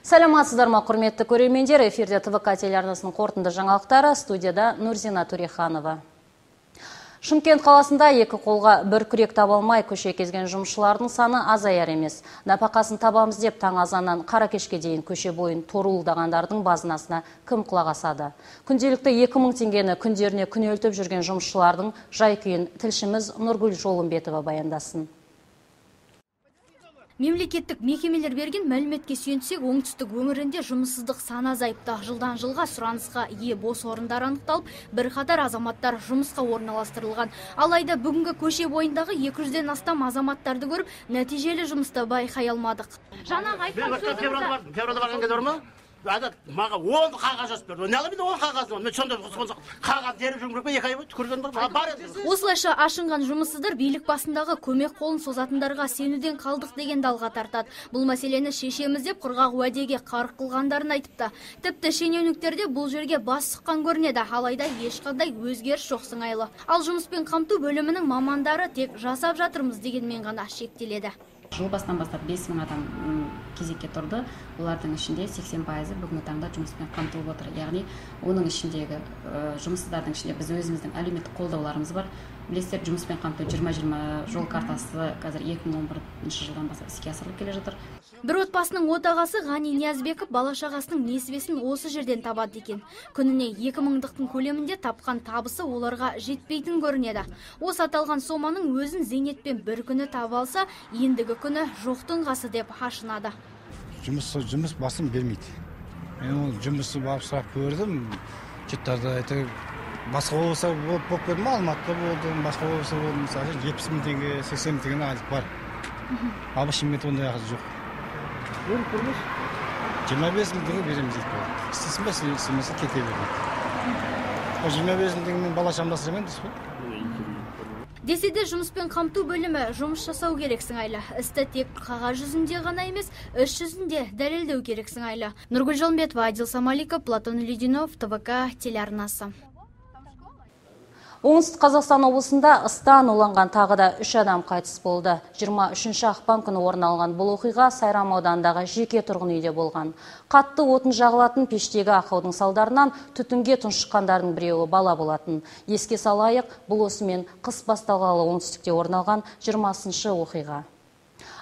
Саламатсыздар ма, құрметті көрермендер, эфирде ТВК телеарнасының қорытынды жаңалықтары, студияда Нурзина Туреханова. Шымкент қаласында екі қолға бір күрек таба алмай көше кезген жұмысшылардың саны азаяр емес. Нәпақасын табамыз деп таң азаннан қара кешке дейін көше бойын торуылдағандардың базынасына кім құлақ асады. Күнделікті 2000 теңгені күндеріне күнелтіп жүрген жұмысшылардың жай-күйін тілшіміз Нұргүл Жолымбетова баяндасын. Мемлекеттік мекемелер берген мәліметке сүйенсек, оңтүстік өңірінде жұмыссыздық саны азайыпты. Жылдан жылға сұранысқа ие бос орындар анықталып, бірқатар азаматтар жұмысқа орналастырылған. Алайда бүгінгі көше бойындағы 200-ден астам азаматтарды көріп, нәтижелі жұмысты байқай алмадық. Жаңағы айтқан сөзіңізді Маға 10 қағаз жазып берді. Не аламын 10 қағазды? Мен сонда қағаз деріп жүрмін бе? 2 ай болды көрген бар еді. Осылайша ашынған жұмыссыздар билік басындағы көмек қолын созатындарға сенуден қалдық деген далға тартады. Бұл мәселені шешеміз деп құрғақ уәдеге қарық қылғандарын айтыпты. Тіпті шенеуніктерде бұл жерге бас сұққан көрінеді, алайда ешқандай өзгеріс жоқ сыңайлы. Ал жұмыспен қамту бөлімінің мамандары тек жасап жатырмыз дегенмен ғана шектеледі. Жыл басынан бастап 5000 адам кезекке тұрды. Олардың ішінде 80% бүгінгі таңда жұмыспен қамтылып отыр. Яғни оның ішіндегі жұмыссыздардың ішінде біз өзіміздің әлеуметтік қолдауларымыз бар. Білесіздер, жұмыспен қамту 20-20 жол картасы қазір 2011 жылдан бастап іске асырылып келе жатыр. Бір отбасының отағасы Ғани Ниязбеков бала-шағасының несібесін осы жерден табады екен. Күніне 2000-дықтың көлемінде тапқан табысы оларға жетпейтін көрінеді. Осы аталған соманың өзін зейнетпен бір күні таба алса, ендігі күні жоқтың қасы деп ашынады. Жұмыс басым бермейді. Мен ол жұмысты барып сұрап көрдім. Четтарда басқа болса болып көрдім, Алматыда болдым, басқа болса болдым. Мысалы 70 000 теңге, 80 000 теңге айлық бар. Ал Шымкентте ондай ақы жоқ. 25 000 теңге береміз дейді. Істесін бе, істемесе кете береді. 25 000 теңгемен бала шамдаса жамандысыз ғой. Десе де жұмыспен қамту бөлімі жұмыс жасау керек сыңайлы. Істі тек қағаз жүзінде ғана емес, іс жүзінде дәлелдеу керек сыңайлы. Нұргүл Жолымбетова, Адил Самаликов, Платон Лединов, ТВК телеарнасы. Оңтүстік Қазақстан облысында ыстан уланған тағы да 3 адам қайтыс болды. 23 ақпан күні орын алған бұл оқиға Сайрам ауданындағы жеке тұрғын үйде болған. Қатты отын жағылатын пештегі ақаудың салдарынан түтінге тұншыққандардың біреуі бала болатын. Еске салайық, бұл осымен қыс басталғалы оңтүстікте орын алған 20-шы оқиға.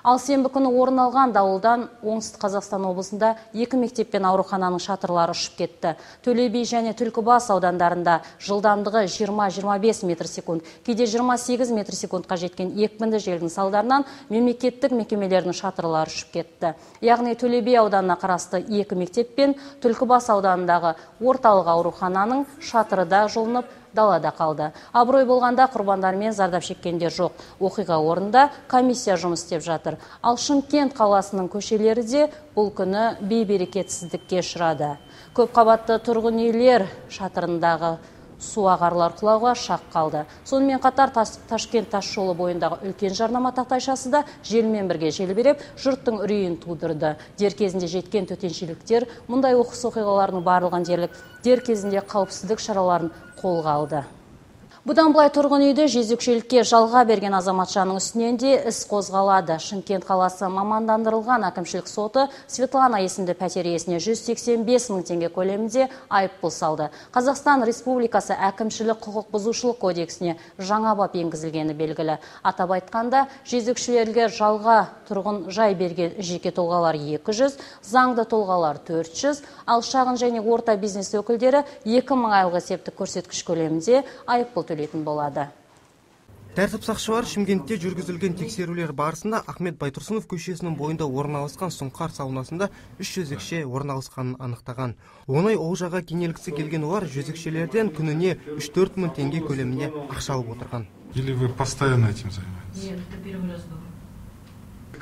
Ал сенбі күні орын алған дауылдан оңтүстік Қазақстан облысында 2 мектеп пен аурухананың шатырлары ұшып кетті. Төле би және Түлкібас аудандарында жылдамдығы 20-25 метр секунд, кейде 28 метр секундқа жеткен екпінді желдің салдарынан мемлекеттік мекемелердің шатырлары ұшып кетті. Яғни Төле би ауданына қарасты 2 мектеп пен Түлкібас ауданындағы орталық аурухананың шатыры да жұлынып, далада қалды. Абырой болғанда құрбандар мен зардап шеккендер жоқ. Оқиға орнында комиссия жұмыс істеп жатыр. Ал Шымкент қаласының көшелері де бұл күні бейберекетсіздікке ұшырады. Көп қабатты тұрғын үйлер шатырындағы су ағарлар құлауға шақ қалды. Сонымен қатар Ташкент тас жолы бойындағы үлкен жарнама тақтайшасы да желмен бірге желбіреп, жұрттың үрейін тудырды. Дер кезінде жеткен төтеншеліктер мұндай оқыс оқиғалардың барлығын дер кезінде қауіпсіздік шараларын қолға алды. Бұдан былай тұрғын үйді жезөкшелікке жалға берген азаматшаның үстінен де іс қозғалады. Шымкент қаласы мамандандырылған әкімшілік соты Светлана есімді пәтер иесіне 185 000 теңге көлемінде айыппұл салды. Қазақстан Республикасы әкімшілік құқық бұзушылық кодексіне жаңа бап енгізілгені белгілі. Атап айтқанда, жезөкшелерге жалға тұрғын жай берген жеке тұлғалар 200, заңды тұлғалар 400, ал шағын және орта бизнес өкілдері 2000 айлық есептік көрсеткіш көлемінде айыппұл төлейтін болады. Тәртіп сақшылары Шымкентте жүргізілген тексерулер барысында Ахмет Байтұрсынов көшесінің бойында орналасқан Сұңқар саунасында 3 жезөкше орналасқанын анықтаған. Оңай олжаға кенелгісі келген олар жезөкшелерден күніне 3-4 мың теңге көлемінде ақша алып отырған. Или вы постоянно этим занимаетесь? Нет, это первый раз было.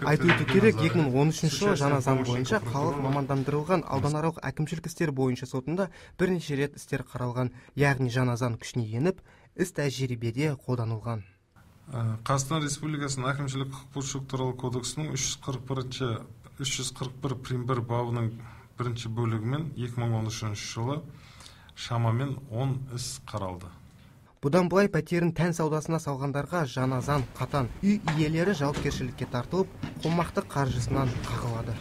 Айту өту керек, 2013 жылы жаңа заң бойынша халық мамандандырылған ауданаралық әкімшілік істер бойынша сотында бірнеше рет істер қаралған, яғни жаңа заң күшіне еніп, іс тәжірибеде қолданылған. Қазақстан Республикасының әкімшілік құқық бұзушылық туралы кодексінің 341 прим. 1 бабының 1 бөлігімен 2013 жылы шамамен 10 іс қаралды. Бұдан былай пәтерін тән саудасына салғандарға жаңа заң қатаң. Үй иелері жауапкершілікке тартылып, қомақты қаржысынан қағылады.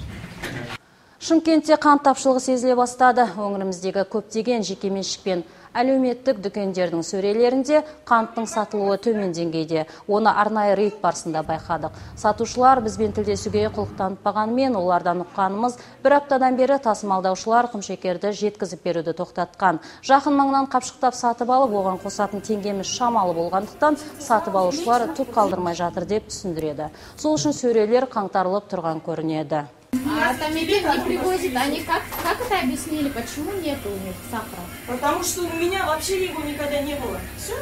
Шымкентте қант тапшылығы сезіле бастады. Өңіріміздегі көптеген жекеменшік пен әлеуметтік дүкендердің сөрелерінде қанттың сатылуы төмен деңгейде. Оны арнайы рейд барысында байқадық. Сатушылар бізбен тілдесуге құлық танытпағанымен, олардан ұққанымыз бір аптадан бері тасымалдаушылар құмшекерді жеткізіп беруді тоқтатқан. Жақын маңнан қапшықтап сатып алып, оған қосатын теңгеміз шамалы болғандықтан сатып алушылар түк қалдырмай жатыр деп түсіндіреді. Сол үшін сөрелер қаңтарылып тұрған көрінеді. Там не привозят, они как это объяснили, почему нету у них сахара? Потому что у меня вообще его никогда не было. Все?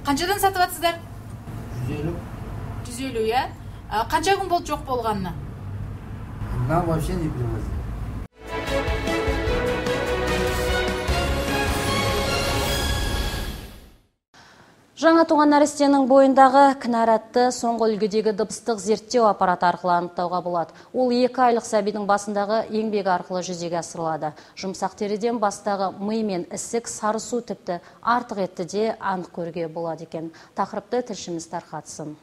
Қаншадан сатып атсыздар? 150, я? Қанша күн болды жоқ болғанына? Нам вообще не привозят. Жаңа туған нәрестенің бойындағы кінәратты соңғы үлгідегі дыбыстық зерттеу аппараты арқылы анықтауға болады. Ол 2 айлық сәбидің басындағы еңбек арқылы жүзеге асырылады. Жұмсақ теріден бастағы ми мен ісік, сарысу тіпті артық етті де анық көруге болады екен. Тақырыпты тілшіміз тарқатсын.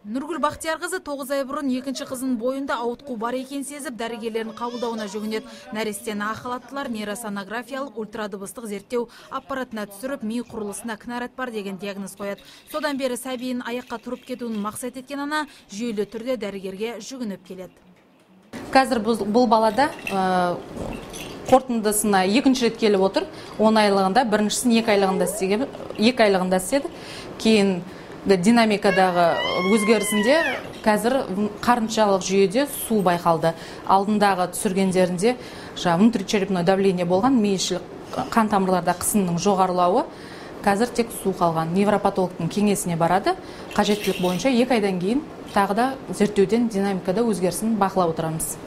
Нұргүл Бақтиярқызы 9 ай бұрын екінші қызының бойында ауытқу бар екен сезіп, дәрігерлердің қабылдауына жүгінеді. Нәрестені ақылаттылар нейросонографиялық ультрадыбыстық зерттеу аппаратына түсіріп, ми құрылысына кінәрат бар деген диагноз қояды. Содан бері сәбиін аяққа тұрып кетуін мақсат еткен ана жүйелі түрде дәрігерге жүгініп келеді. Қазір бұл балада қорытындысына екінші рет келіп отыр. 10 айлығында, біріншісін 2 айлығында істеді. Кейін динамикадағы өзгерісінде қазір қарыншалық жүйеде су байқалды. Алдындағы түсіргендерінде внутричерепное давление болған, миішілік қан тамырларда қысымның жоғарылауы, қазір тек су қалған. Невропатологтың кеңесіне барады. Қажеттілік бойынша 2 айдан кейін тағы да зерттеуден динамикада өзгерісін бақылап отырамыз.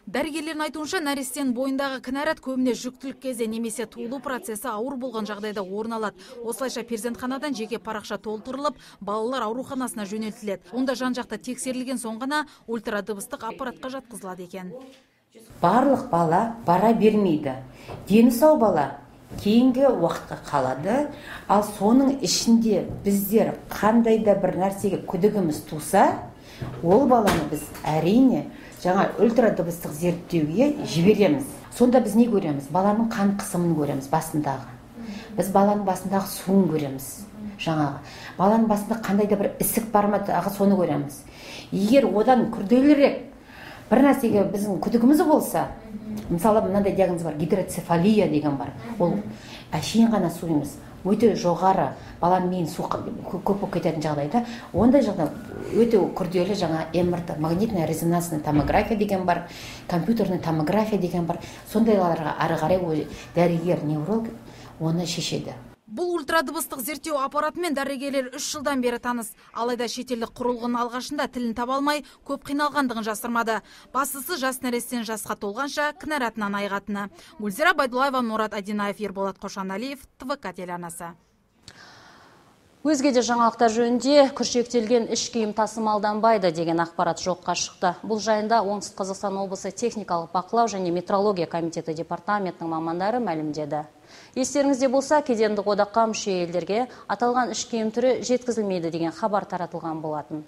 Дәрігерлердің айтуынша, нәрестенің бойындағы кінәрат көбіне жүктілік кезде немесе туылу процесі ауыр болған жағдайда орын алады. Осылайша перзентханадан жеке парақша толтырылып, балалар ауруханасына жөнелтіледі. Онда жан-жақта тексерілген соң ғана ультрадыбыстық аппаратқа жатқызылады екен. Барлық бала бара бермейді. Дені сау бала кейінгі уақытқа қалады. Ал соның ішінде біздер қандай да бір нәрсеге күдігіміз туса, ол баланы біз әрине жаңа ультрадыбыстық зерттеуге жібереміз. Сонда біз не көреміз? Баланың қан қысымын көреміз басындағы. Біз баланың басындағы суын көреміз. Жаңағы баланың басында қандай да бір ісік бар ма, соны көреміз. Егер одан күрделірек бір нәрсеге біздің күдігіміз болса, мысалы мынандай диагноз бар, гидроцефалия деген бар. Ол әшейін ғана су емес, өте жоғары баланың миын су көп болып кететін жағдайда, ондай жағдай өте күрделі жаңа МРТ, магнитная резонансная томография деген бар, компьютерный томография деген бар. Сондайларға ары қарай дәрігер, невролог оны шешеді. Бұл ультрадыбыстық зерттеу аппаратымен дәрігерлер 3 жылдан бері таныс. Алайда шетелдік құрылғының алғашында тілін таба алмай, көп қиналғандығын жасырмады. Бастысы жас нәрестен жасқа толғанша кінәратынан айығатыны. Гүлзира Байдулаева, Мурат Адинаев, Ерболат Қошаналиев, ТВК телеарнасы. Өзге де жаңалықтар жөнінде күршектелген іш киім тасымалданбайды деген ақпарат жоққа шықты. Бұл жайында Оңтүстік Қазақстан облысы техникалық бақылау және метрология комитеті департаментінің мамандары мәлімдеді. Естеріңізде болса, кедендік одаққа мүше елдерге аталған іш киім түрі жеткізілмейді деген хабар таратылған болатын.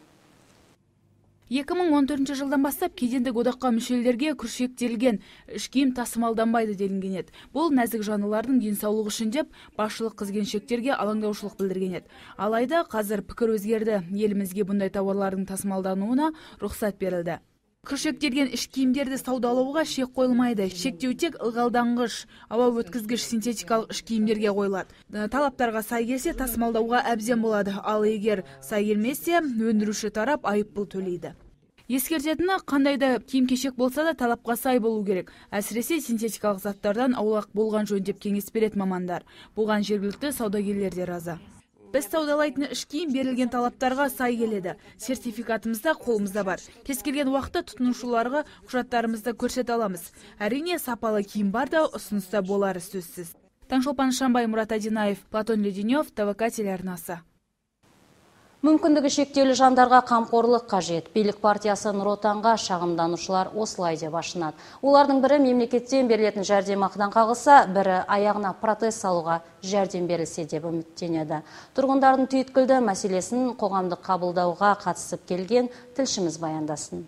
2014 жылдан бастап кедендік одаққа мүшелерге күршектелген іш киім тасымалданбайды делінген еді. Бұл нәзік жануарлардың денсаулығы үшін деп басшылық қыз-келіншектерге алаңдаушылық білдірген еді. Алайда қазір пікір өзгерді. Елімізге бұндай тауарлардың тасымалдануына рұқсат берілді. Күршектелген іш киімдерді саудалауға шек қойылмайды. Шектеу тек ылғалданғыш, ауа өткізгіш синтетикалық іш киімдерге қойылады. Талаптарға сай келсе тасымалдауға әбден болады. Ал егер сай келмесе, өндіруші тарап айыппұл төлейді. Ескертетіні, қандай да киім-кешек болса да талапқа сай болу керек. Әсіресе синтетикалық заттардан аулақ болған жөн деп кеңес береді мамандар. Бұған жергілікті саудагерлер де разы. Біз саудалайтын іш киім берілген талаптарға сай келеді. Сертификатымызда қолымызда бар. Кез келген уақытта тұтынушыларға құжаттарымызды көрсете аламыз. Әрине, сапалы киім бар да ұсыныста болары сөзсіз. Таңшолпан Шамбай, Мурат Адинаев, Платон Леденев, ТВК телеарнасы. Мүмкіндігі шектеулі жандарға қамқорлық қажет. Билік партиясы Нұр Отанға шағымданушылар осылай деп ашынады. Олардың бірі мемлекеттен берілетін жәрдемақыдан қағылса, бірі аяғына протез салуға жәрдем берілсе деп үміттенеді. Тұрғындардың түйткілді мәселесін қоғамдық қабылдауға қатысып келген тілшіміз баяндасын.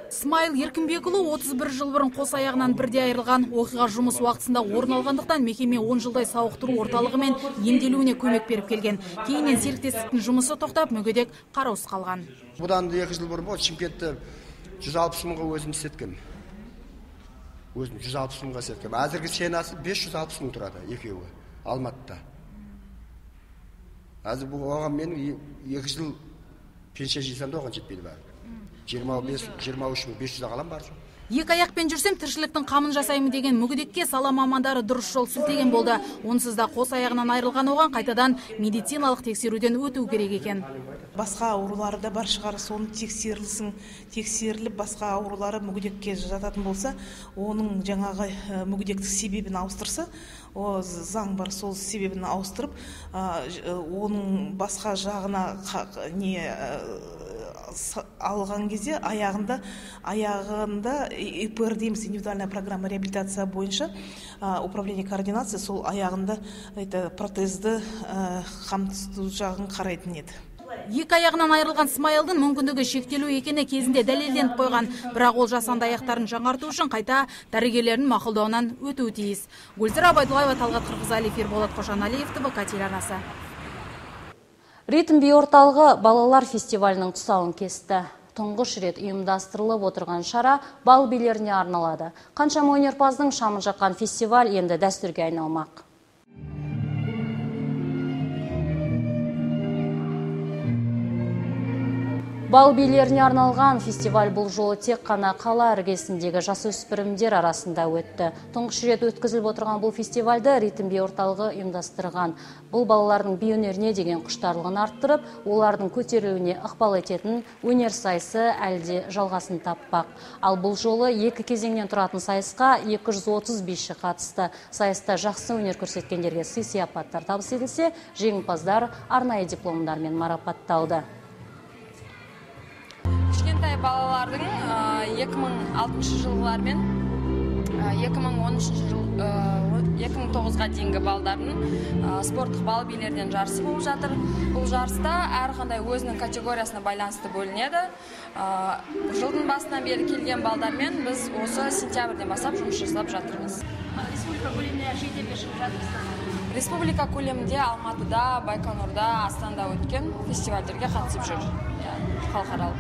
Смайыл Еркінбекұлы 31 жыл бұрын қос аяғынан бірде айырылған. Оқиға жұмыс уақытысында орын алғандықтан мекеме 10 жылдай сауықтыру орталығымен емделуіне көмек беріп келген. Кейіннен серіктестіктің жұмысы тоқтап, мүгедек қараусыз қалған. Бұдан 2 жыл бұрын Шымкентте 160 мыңға өзім істеткем. Өзім 160 мыңға істеткем. Әзіргі сенасы 560 мың тұрады екеуі Алматыда. Әзір бұл оған менің 2 жыл пенсия жинасам да оған жетпейді бәрі. 23.500 қалам бар. Екі аяқпен жүрсем тіршіліктің қамын жасаймын деген мүгедекке сала мамандары дұрыс жол сілтеген болды. Онсыз да қос аяғынан айырылған оған қайтадан медициналық тексеруден өту керек екен. Басқа аурулары да бар шығар, соны тексеріліп басқа аурулары мүгедекке жататын болса, оның жаңағы мүгедектік себебін ауыстырса, о заң бар, сол себебін ауыстырып, оның басқа жағына алған кезде аяғында ИПР дейміз, индивидуальная программа реабилитация бойынша управление координации сол аяғында протезді қамту жағын қарайтын еді. Екі аяғынан айырылған Смайылдың мүмкіндігі шектелу екені кезінде дәлелденіп қойған, бірақ ол жасанды аяқтарын жаңарту үшін қайта дәрігерлердің мақұлдауынан өтуі тиіс. Гүлзира Абайдуллаева, Талғат Қырғызалиев, Ерболат Қожаналиев, ТВК телеарнасы. Ритм би орталығы балалар фестивалінің тұсауын кесті. Тұңғыш рет ұйымдастырылып отырған шара бал билеріне арналады. Қаншама өнерпаздың шамын жаққан фестиваль енді дәстүрге айналмақ. Бал билеріне арналған фестиваль бұл жолы тек қана қала іргесіндегі жасөспірімдер арасында өтті. Тұңғыш рет өткізіліп отырған бұл фестивальді Ритм би орталығы ұйымдастырған. Бұл балалардың би өнеріне деген құштарлығын арттырып, олардың көтерілуіне ықпал ететін өнер сайысы әлде жалғасын таппақ. Ал бұл жолы 2 кезеңнен тұратын сайысқа 230 биші қатысты. Сайыста жақсы өнер көрсеткендерге сый-сияпаттар табыс етілсе, жеңімпаздар арнайы дипломдармен марапатталды. Кішкентай балалардың 2006 жылғылар мен 2009-ға дейінгі балдардың спорттық бал билерден жарысы болып жатыр. Бұл жарыста әрқандай өзінің категориясына байланысты бөлінеді. Жылдың басынан бері келген балдармен біз осы сентябрьден бастап жұмыс жасап жатырмыз. Республика көлемінде жерде шығып жатырсыз? Республика көлемінде Алматыда, Байқоңырда, Астанада өткен фестивальдерге қатысып жүр. Халықаралық.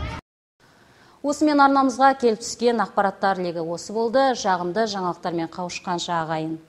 Осымен арнамызға келіп түскен ақпараттар легі осы болды. Жағымды жаңалықтармен қауышқанша ағайын.